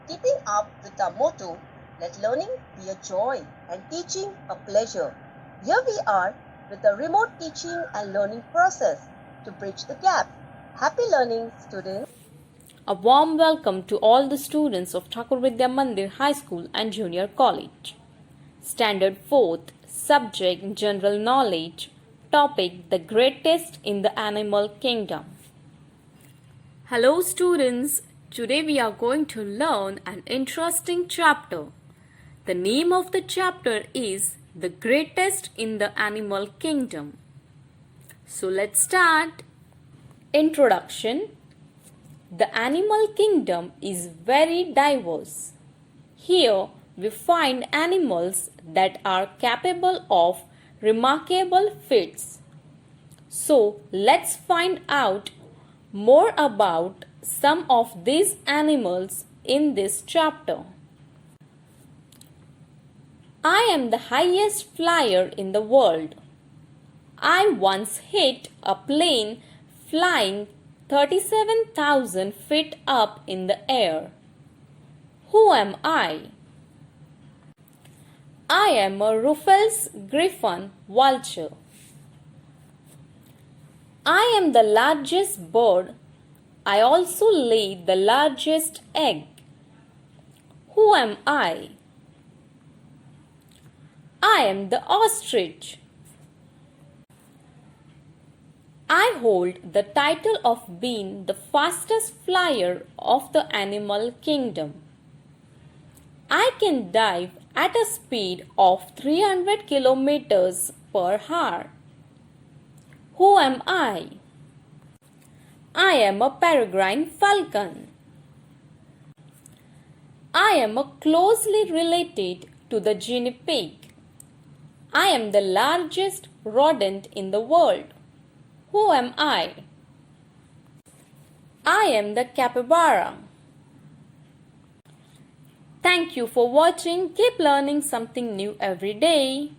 Keeping up with our motto, let learning be a joy and teaching a pleasure. Here we are with a remote teaching and learning process to bridge the gap. Happy learning, students. A warm welcome to all the students of Thakur Vidya Mandir High School and Junior College. Standard 4th, subject General Knowledge, topic The Greatest in the Animal Kingdom. Hello students, today we are going to learn an interesting chapter. The name of the chapter is The Greatest in the Animal Kingdom. So let's start. Introduction. The animal kingdom is very diverse. Here we find animals that are capable of remarkable feats. So let's find out more about some of these animals in this chapter. I am the highest flyer in the world. I once hit a plane flying 37,000 feet up in the air. Who am I? I am a rufous griffon vulture. I am the largest bird. I also lay the largest egg. Who am I? I am the ostrich. I hold the title of being the fastest flyer of the animal kingdom. I can dive at a speed of 300 kilometers per hour. Who am I? I am a peregrine falcon. I am closely related to the guinea pig. I am the largest rodent in the world. Who am I? I am the capybara. Thank you for watching. Keep learning something new every day.